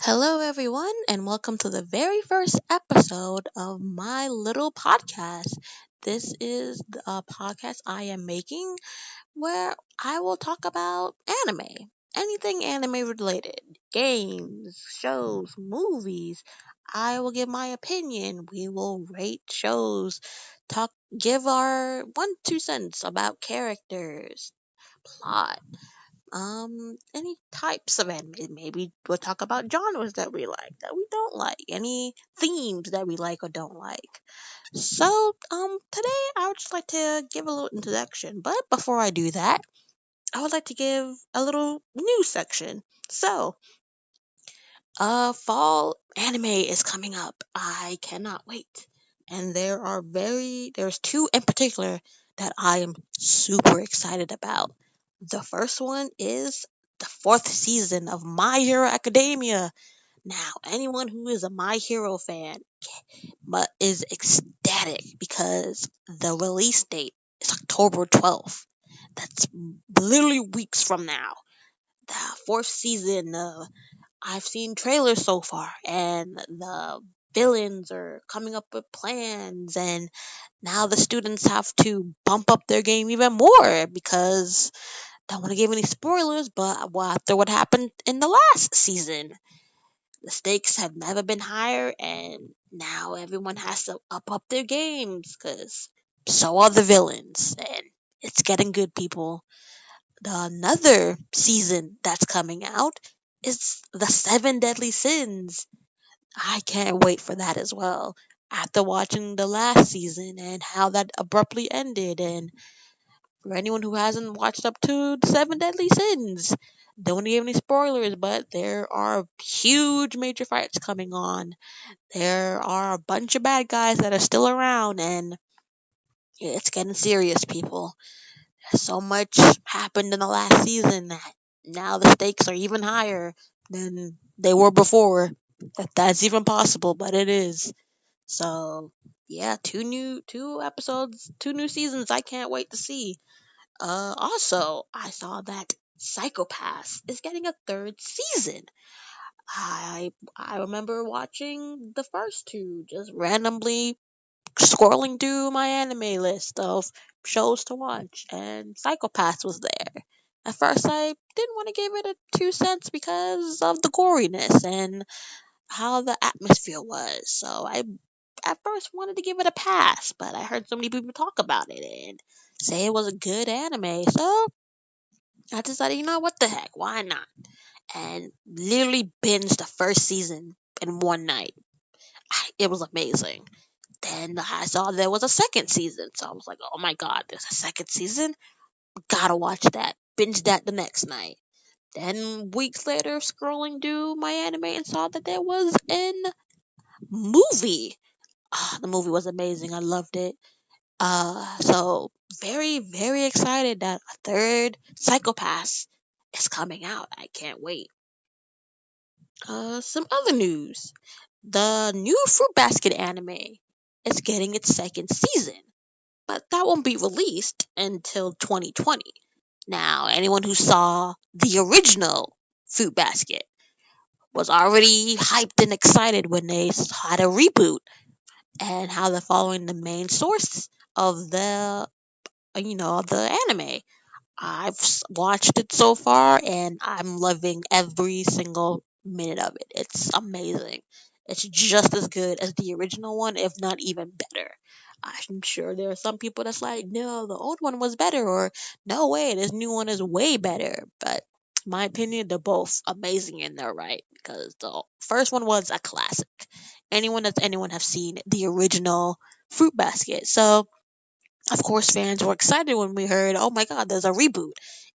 Hello, everyone, and welcome to the very first episode of my little podcast. This is a podcast I am making where I will talk about anime, anything anime related, games, shows, movies. I will give my opinion. We will rate shows, talk, give our 1 2 cents about characters, plot, any types of anime. Maybe we'll talk about genres that we like, that we don't like, any themes that we like or don't like. So, today I would just like to give a little introduction, but before I do that, I would like to give a little news section. So, fall anime is coming up. I cannot wait. And there's two in particular that I am super excited about. The first one is the fourth season of My Hero Academia. Now, anyone who is a My Hero fan but is ecstatic because the release date is October 12th. That's literally weeks from now. The fourth season, I've seen trailers so far, and the villains are coming up with plans, and now the students have to bump up their game even more because don't want to give any spoilers, but after what happened in the last season, the stakes have never been higher, and now everyone has to up their games because so are the villains, and it's getting good, people. Another season that's coming out is the Seven Deadly Sins. I can't wait for that as well. After watching the last season and how that abruptly ended, and for anyone who hasn't watched up to the Seven Deadly Sins, don't give any spoilers, but there are huge major fights coming on. There are a bunch of bad guys that are still around, and it's getting serious, people. So much happened in the last season that now the stakes are even higher than they were before. If that's even possible, but it is. So yeah, two episodes, two new seasons. I can't wait to see. Also, I saw that Psychopass is getting a third season. I remember watching the first two, just randomly scrolling through my anime list of shows to watch, and Psychopaths was there. At first, I didn't want to give it a 2 cents because of the goriness and how the atmosphere was. So I, at first, wanted to give it a pass, but I heard so many people talk about it and say it was a good anime. So I decided, what the heck, why not? And literally binged the first season in one night. It was amazing. Then I saw there was a second season. So I was like, oh my god, there's a second season? Gotta watch that. Binge that the next night. Then weeks later, scrolling through my anime and saw that there was an movie. The movie was amazing. I loved it. So very, very excited that a third Psychopass is coming out. I can't wait. Some other news. The new Fruit Basket anime is getting its second season, but that won't be released until 2020. Now, anyone who saw the original Fruit Basket was already hyped and excited when they had a reboot and how they're following the main source of the anime. Watched it so far and I'm loving every single minute of it. It's amazing. It's just as good as the original one, if not even better. I'm sure there are some people that's like, no, the old one was better, or no way, this new one is way better. But in my opinion, they're both amazing in their right because the first one was a classic. Anyone have seen the original Fruit Basket. So of course, fans were excited when we heard, oh my god, there's a reboot,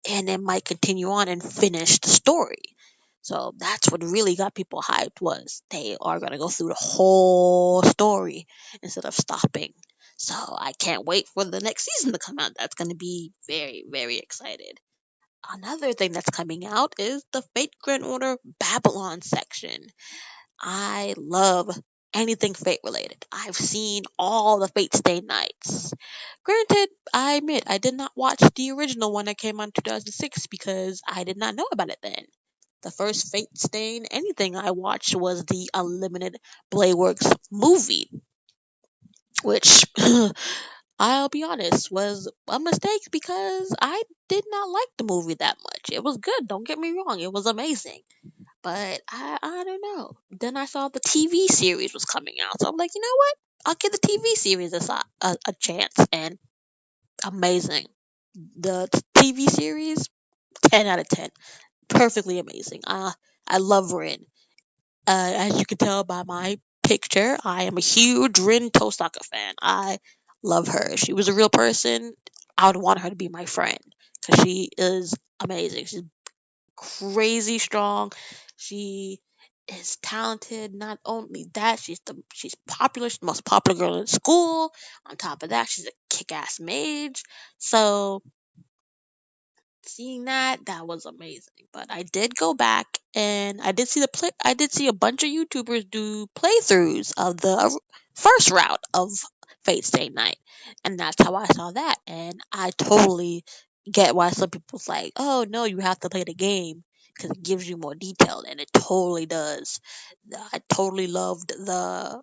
and it might continue on and finish the story. So that's what really got people hyped, was they are going to go through the whole story instead of stopping. So I can't wait for the next season to come out. That's going to be very, very excited. Another thing that's coming out is the Fate Grand Order Babylon section. I love anything Fate related. I've seen all the Fate Stay Nights. Granted, I admit I did not watch the original one that came out in 2006 because I did not know about it then. The first Fate Stain anything I watched was the Unlimited Blade Works movie, which I'll be honest was a mistake because I did not like the movie that much. It was good, don't get me wrong, it was amazing. But I don't know. Then I saw the TV series was coming out, so I'm like, you know what? I'll give the TV series a chance, and amazing. The TV series, 10 out of 10, perfectly amazing. I love Rin. As you can tell by my picture, I am a huge Rin Tosaka fan. I love her. If she was a real person, I would want her to be my friend because she is amazing. She's crazy strong. She is talented. Not only that, she's popular. She's the most popular girl in school. On top of that, she's a kick-ass mage. So seeing that was amazing. But I did go back and I did see I did see a bunch of YouTubers do playthroughs of the first route of Fate Stay Night, and that's how I saw that. And I totally get why some people's like, "Oh no, you have to play the game because it gives you more detail," and it totally does. I totally loved the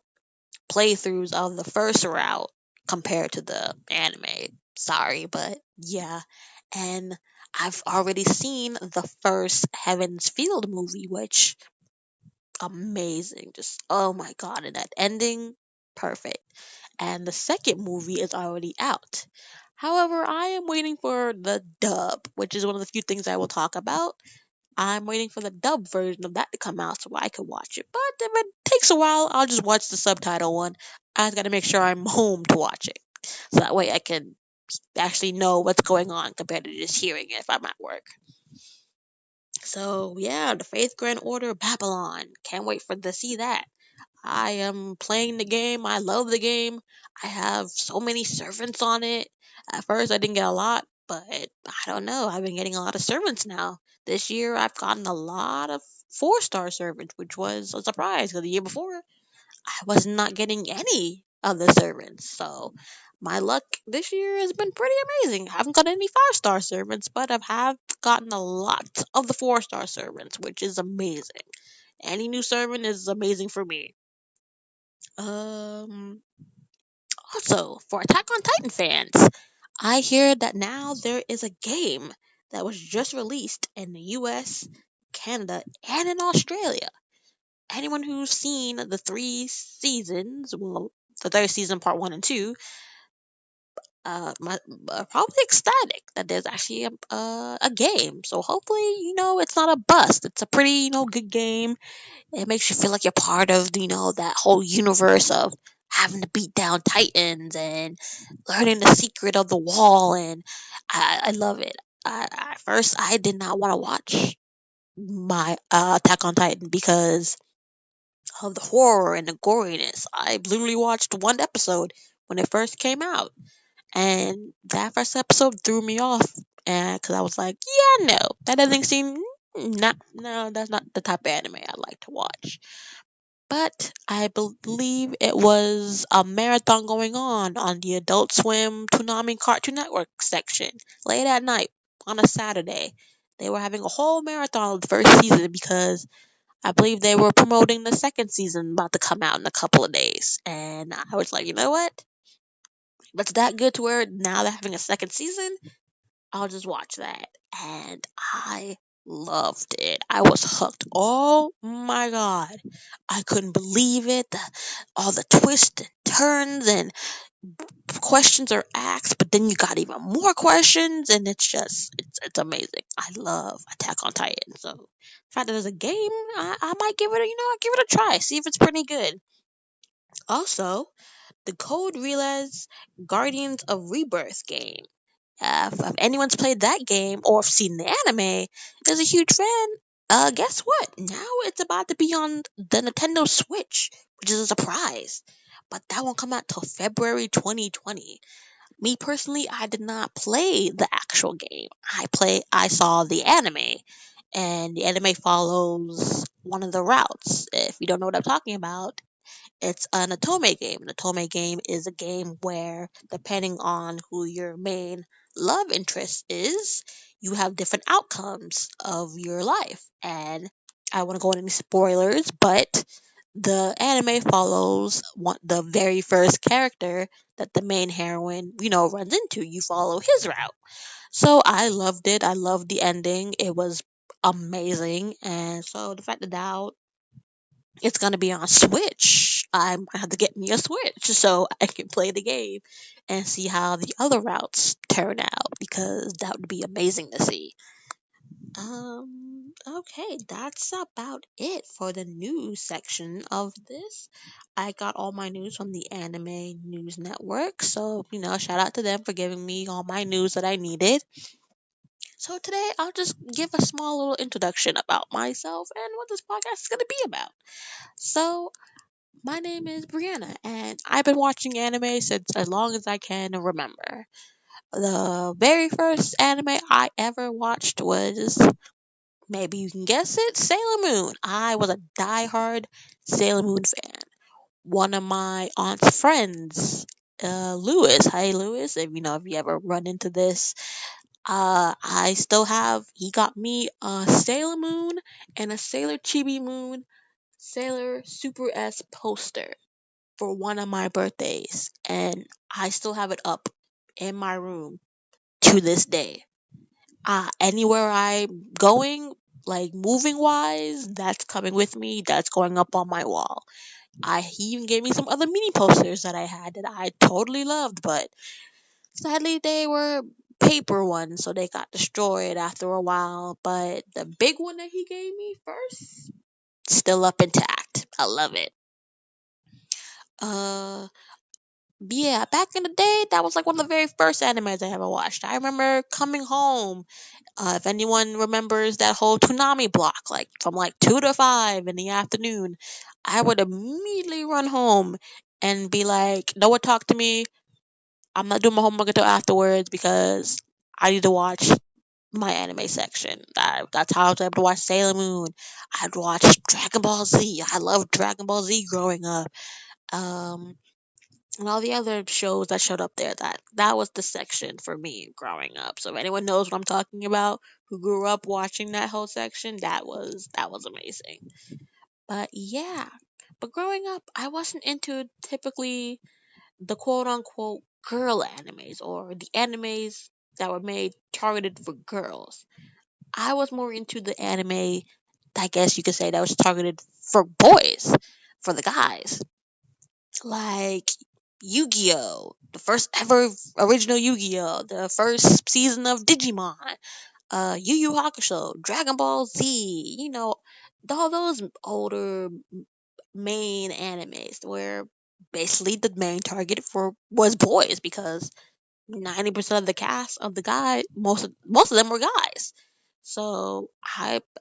playthroughs of the first route compared to the anime. Sorry, but yeah. And I've already seen the first Heaven's Field movie, which amazing. Just oh my god, and that ending, perfect. And the second movie is already out. However, I am waiting for the dub, which is one of the few things I will talk about. I'm waiting for the dub version of that to come out so I can watch it. But if it takes a while, I'll just watch the subtitle one. I just gotta make sure I'm home to watch it. So that way I can actually know what's going on compared to just hearing it if I'm at work. So yeah, the Faith Grand Order Babylon. Can't wait for to see that. I am playing the game. I love the game. I have so many servants on it. At first, I didn't get a lot, but I don't know. I've been getting a lot of servants now. This year, I've gotten a lot of 4-star servants, which was a surprise because the year before, I was not getting any of the servants. So my luck this year has been pretty amazing. I haven't got any 5-star servants, but I have gotten a lot of the 4-star servants, which is amazing. Any new servant is amazing for me. Um, Also, for Attack on Titan fans, I hear that now there is a game that was just released in the US, Canada, and in Australia. Anyone who's seen the 3 seasons, well, the third season, part 1 and 2, are probably ecstatic that there's actually a game. So hopefully, it's not a bust. It's a pretty, good game. It makes you feel like you're part of, that whole universe of having to beat down titans and learning the secret of the wall. And I love it. At first, I did not want to watch my Attack on Titan because of the horror and the goriness. I literally watched one episode when it first came out, and that first episode threw me off. And because I was like, yeah, no, that doesn't seem not no, that's not the type of anime I like to watch. But I believe it was a marathon going on the Adult Swim Toonami Cartoon Network section late at night on a Saturday. They were having a whole marathon of the first season because I believe they were promoting the second season about to come out in a couple of days. And I was like, you know what? If it's that good to where now they're having a second season, I'll just watch that. And I loved it. I was hooked. Oh my god. I couldn't believe it. All the twists and turns and questions are asked, but then you got even more questions, and it's amazing. I love Attack on Titan. So the fact that there's a game, I might give it I'll give it a try, see if it's pretty good. Also, the Code Realize Guardians of Rebirth game. If anyone's played that game or seen the anime, is a huge fan. Guess what? Now it's about to be on the Nintendo Switch, which is a surprise. But that won't come out till February 2020. Me personally, I did not play the actual game. I saw the anime, and the anime follows one of the routes. If you don't know what I'm talking about, It's an Otome game. An Otome game is a game where, depending on who your main love interest is, you have different outcomes of your life. And I don't want to go into any spoilers, but the anime follows the very first character that the main heroine, runs into. You follow his route. So I loved it. I loved the ending. It was amazing. And so the fact that now it's gonna be on Switch, I'm gonna have to get me a Switch so I can play the game and see how the other routes turn out, because that would be amazing to see. Okay, that's about it for the news section of this. I got all my news from the Anime News Network, so shout out to them for giving me all my news that I needed. So today I'll just give a small little introduction about myself and what this podcast is going to be about. So, my name is Breana, and I've been watching anime since as long as I can remember. The very first anime I ever watched was, maybe you can guess it, Sailor Moon. I was a diehard Sailor Moon fan. One of my aunt's friends, Lewis. Hi, Lewis. If you ever run into this, I still have. He got me a Sailor Moon and a Sailor Chibi Moon Sailor Super S poster for one of my birthdays, and I still have it up in my room to this day. Anywhere I'm going, like moving wise, that's coming with me. That's going up on my wall. He even gave me some other mini posters that I had that I totally loved, but sadly they were paper ones, so they got destroyed after a while. But the big one that he gave me first, still up intact. I love it. Uh, yeah, back in the day, that was like one of the very first animes I ever watched. I remember coming home. If anyone remembers that whole Toonami block, like from like 2 to 5 in the afternoon, I would immediately run home and be like, "No one talk to me. I'm not doing my homework until afterwards because I need to watch my anime section." That's how I was able to watch Sailor Moon. I'd watch Dragon Ball Z. I loved Dragon Ball Z growing up. Um, and all the other shows that showed up there, that was the section for me growing up. So if anyone knows what I'm talking about, who grew up watching that whole section, that was amazing. But yeah, but growing up, I wasn't into typically the quote unquote girl animes, or the animes that were made targeted for girls. I was more into the anime, I guess you could say, that was targeted for boys, for the guys, like Yu-Gi-Oh, the first ever original Yu-Gi-Oh, the first season of Digimon, Yu Yu Hakusho, Dragon Ball Z, all those older main animes where basically the main target for was boys, because 90% of the cast of the guy, most of them were guys. So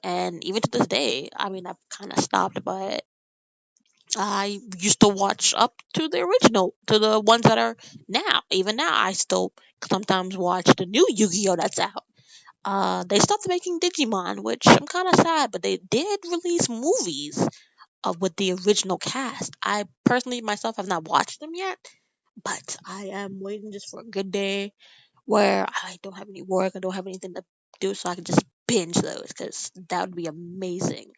and even to this day, I mean, I've kind of stopped, but I used to watch up to the original, to the ones that are now. Even now, I still sometimes watch the new Yu-Gi-Oh that's out. They stopped making Digimon, which I'm kind of sad, but they did release movies with the original cast. I personally myself have not watched them yet, but I am waiting just for a good day where I don't have any work, I don't have anything to do, so I can just binge those, because that would be amazing,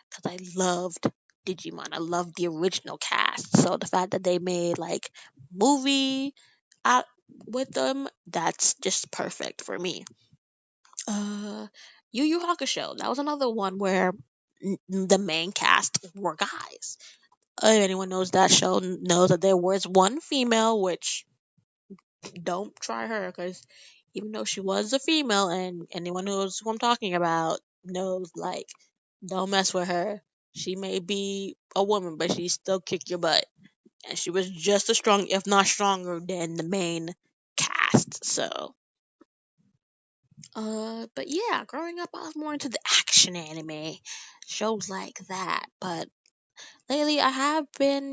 because I loved Digimon. I loved the original cast. So the fact that they made like movie out with them, that's just perfect for me. Uh, Yu Yu Hakusho. That was another one where the main cast were guys. If anyone knows that show, knows that there was one female, which don't try her, because even though she was a female, and anyone knows who I'm talking about knows, like, don't mess with her. She may be a woman, but she still kick your butt, and she was just as strong, if not stronger, than the main cast. So, but yeah, growing up, I was more into the action anime shows like that. But lately, I have been,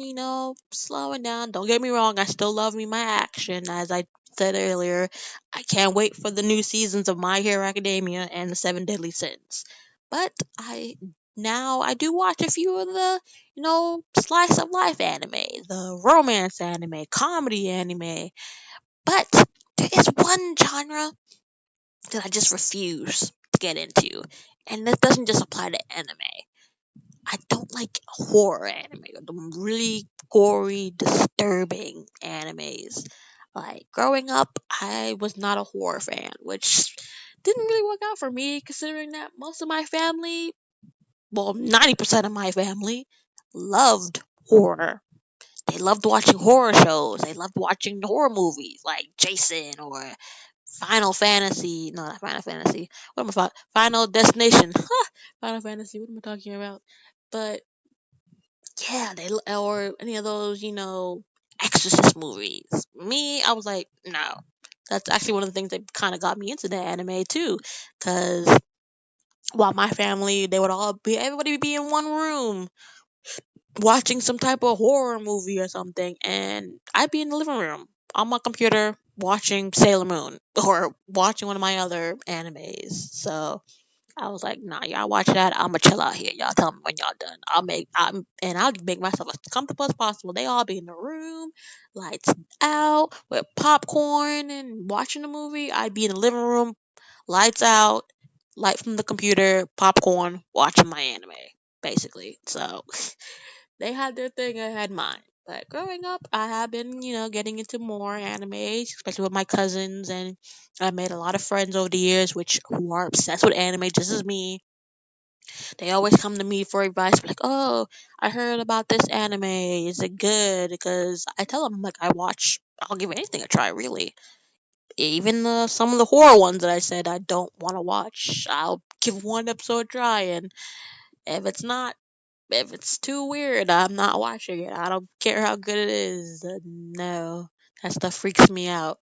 slowing down. Don't get me wrong, I still love me my action. As I said earlier, I can't wait for the new seasons of My Hero Academia and the Seven Deadly Sins. But I now I do watch a few of the, slice of life anime, the romance anime, comedy anime. But there is one genre that I just refuse to get into. And that doesn't just apply to anime. I don't like horror anime, the really gory, disturbing animes. Like growing up, I was not a horror fan, which didn't really work out for me considering that most of my family, well, 90% of my family loved horror. They loved watching horror shows. They loved watching horror movies like Jason or Final Fantasy. No, not Final Fantasy. What am I talking? Final Destination. Final Fantasy. What am I talking about? But yeah, or any of those, Exorcist movies. Me, I was like, no. That's actually one of the things that kind of got me into the anime too, because while my family, they would everybody would be in one room watching some type of horror movie or something, and I'd be in the living room on my computer watching Sailor Moon or watching one of my other animes. So I was like, nah, y'all watch that. I'ma chill out here. Y'all tell me when y'all done. I'll make myself as comfortable as possible. They all be in the room, lights out, with popcorn and watching the movie. I'd be in the living room, lights out, light from the computer, popcorn, watching my anime, basically. So they had their thing, I had mine. But growing up, I have been, getting into more animes, especially with my cousins, and I made a lot of friends over the years, who are obsessed with anime just as me. They always come to me for advice, like, "Oh, I heard about this anime. Is it good?" Because I tell them, like, I'll give anything a try, really. Even some of the horror ones that I said I don't want to watch, I'll give one episode a try, and if it's not if it's too weird, I'm not watching it. I don't care how good it is. No, that stuff freaks me out.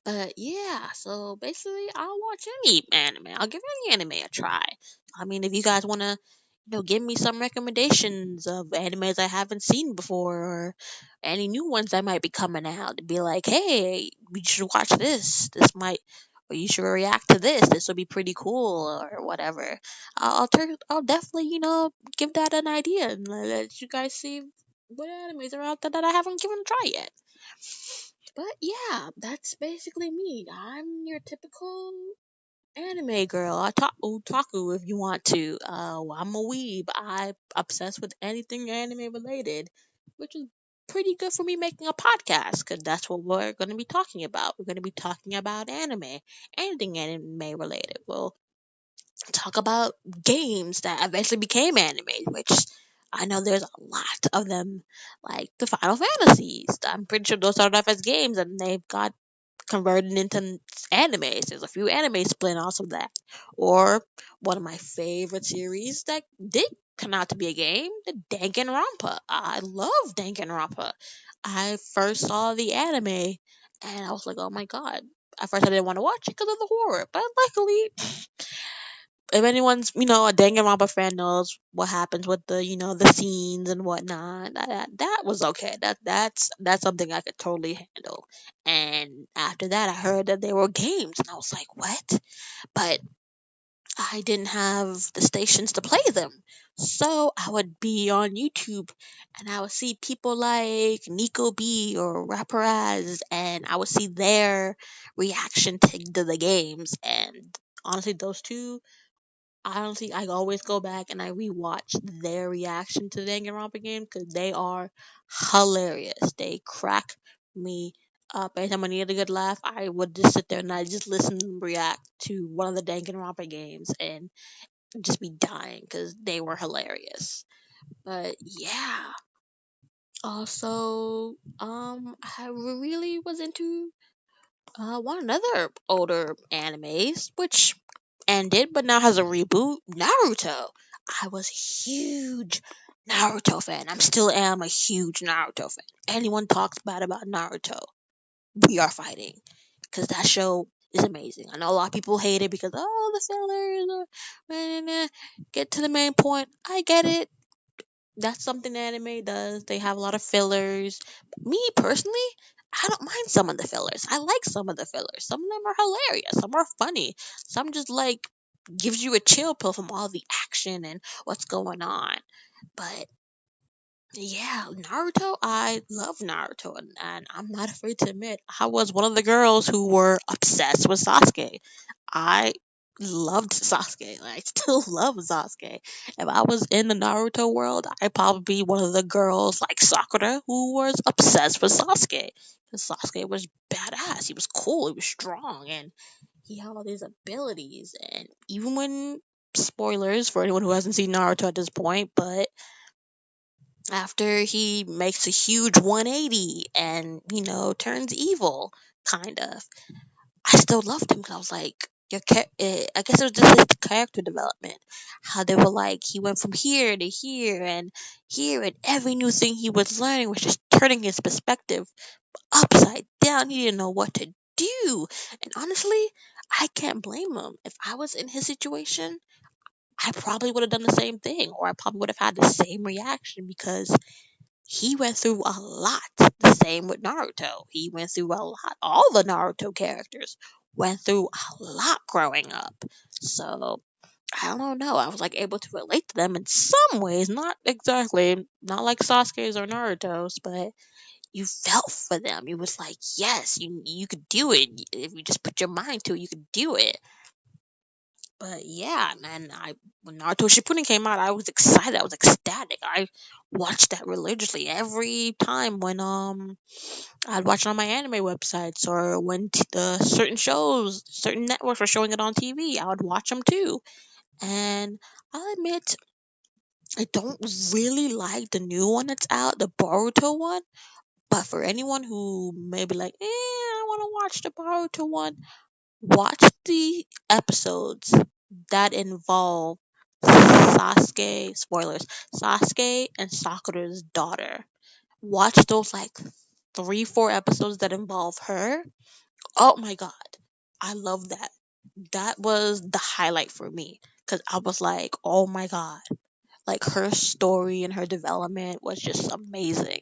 But yeah, so basically, I'll watch any anime. I'll give any anime a try. I mean, if you guys want to, give me some recommendations of animes I haven't seen before, or any new ones that might be coming out, to be like, hey, you should watch this. Or you should react to this. This will be pretty cool, or whatever. I'll definitely, give that an idea and let you guys see what animes are out there that I haven't given a try yet. But yeah, that's basically me. I'm your typical anime girl. I talk otaku if you want to. I'm a weeb. I'm obsessed with anything anime related, which is pretty good for me making a podcast because that's what we're going to be talking about. We're going to be talking about anime, anything anime related. We'll talk about games that eventually became anime, which I know there's a lot of them, like the Final Fantasies. I'm pretty sure those started off as games and they've got converted into animes. There's a few anime spin-offs of that. Or one of my favorite series that did come out to be a game, the Danganronpa. I love Danganronpa. I first saw the anime and I was like, oh my god. At first I didn't want to watch it because of the horror, but luckily if anyone's a Danganronpa fan knows what happens with the scenes and whatnot. That was okay. That's something I could totally handle. And after that, I heard that there were games, and I was like, what? But I didn't have the stations to play them, so I would be on YouTube, and I would see people like Nico B or Rapperaz, and I would see their reaction to the games, and honestly, those two honestly, I always go back and I rewatch their reaction to the Danganronpa game because they are hilarious. They crack me up. Anytime I need a good laugh, I would just sit there and I just listen and react to one of the Danganronpa games and just be dying because they were hilarious. But yeah, also, I really was into one another older animes, which ended but now has a reboot, Naruto. I was a huge Naruto fan. I still am a huge Naruto fan. Anyone talks bad about Naruto, we are fighting. Because that show is amazing. I know a lot of people hate it because, oh, the fillers, get to the main point. I get it. That's something anime does. They have a lot of fillers. Me personally, I don't mind some of the fillers. I like some of the fillers. Some of them are hilarious. Some are funny. Some just like gives you a chill pill from all the action and what's going on. But yeah, Naruto, I love Naruto, and I'm not afraid to admit I was one of the girls who were obsessed with Sasuke. I loved Sasuke. I still love Sasuke. If I was in the Naruto world, I'd probably be one of the girls like Sakura who was obsessed with Sasuke. Because Sasuke was badass. He was cool. He was strong, and he had all these abilities. And even when spoilers for anyone who hasn't seen Naruto at this point, but after he makes a huge 180 and turns evil, kind of, I still loved him because I was like, I guess it was just his character development. How they were like, he went from here to here, and every new thing he was learning was just turning his perspective upside down. He didn't know what to do. And honestly, I can't blame him. If I was in his situation, I probably would have done the same thing, or I probably would have had the same reaction because he went through a lot. The same with Naruto. He went through a lot. All the Naruto characters went through a lot growing up. So I don't know. I was like able to relate to them in some ways, not exactly, not like Sasuke's or Naruto's, but you felt for them. You was like, yes, you could do it if you just put your mind to it. You could do it. But yeah, man, when Naruto Shippuden came out, I was excited. I was ecstatic. I watched that religiously every time when I'd watch it on my anime websites or when the certain shows, certain networks were showing it on TV. I would watch them too. And I'll admit, I don't really like the new one that's out, the Boruto one. But for anyone who may be like, I want to watch the Boruto one, watch the episodes that involve Sasuke and Sakura's daughter. Watch those like 3, 4 episodes that involve her. Oh my god. I love that. That was the highlight for me. Cause I was like, oh my god. Like her story and her development was just amazing.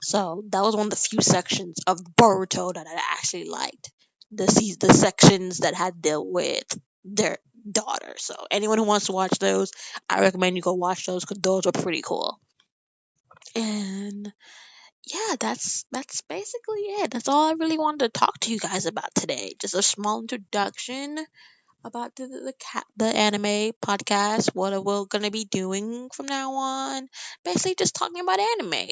So that was one of the few sections of Boruto that I actually liked. The sections that had dealt with their daughter. So anyone who wants to watch those, I recommend you go watch those because those were pretty cool. And yeah, that's basically it. That's all I really wanted to talk to you guys about today. Just a small introduction about the anime podcast, what we're gonna be doing from now on. Basically, just talking about anime.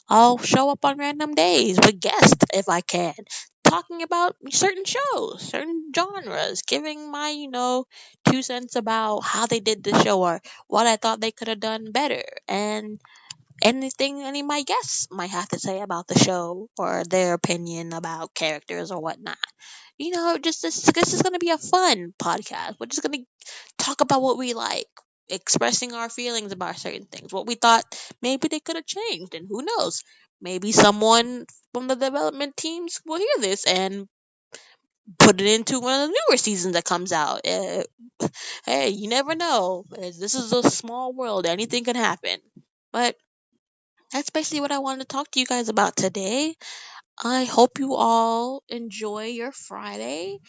I'll show up on random days with guests if I can, talking about certain shows, certain genres, giving my 2 cents about how they did the show or what I thought they could have done better, and anything any of my guests might have to say about the show or their opinion about characters or whatnot. Just this is going to be a fun podcast. We're just going to talk about what we like, expressing our feelings about certain things, what we thought maybe they could have changed, and who knows, maybe someone from the development teams will hear this and put it into one of the newer seasons that comes out. Hey, you never know. This is a small world. Anything can happen. But that's basically what I wanted to talk to you guys about today. I hope you all enjoy your Friday,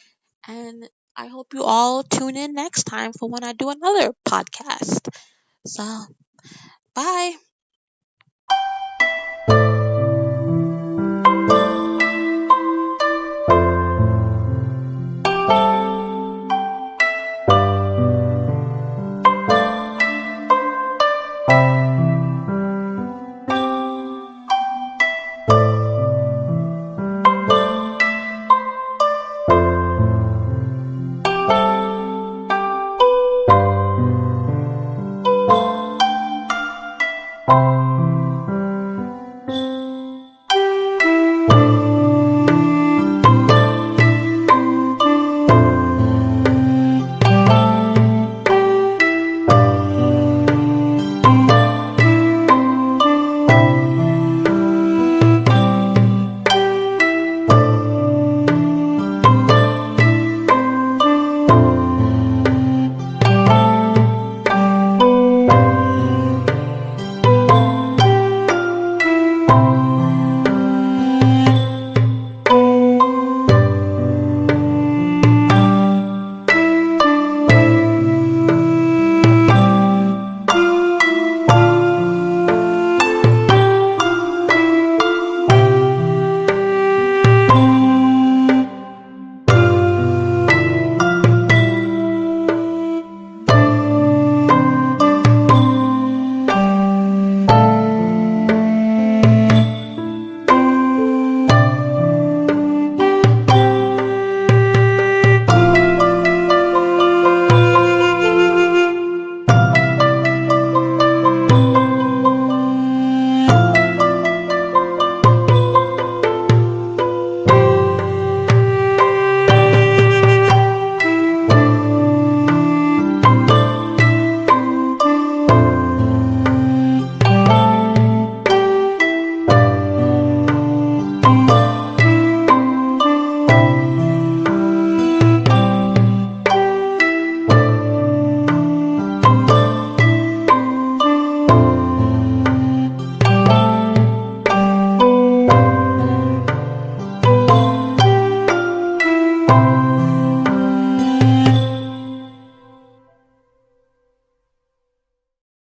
and I hope you all tune in next time for when I do another podcast. So, bye.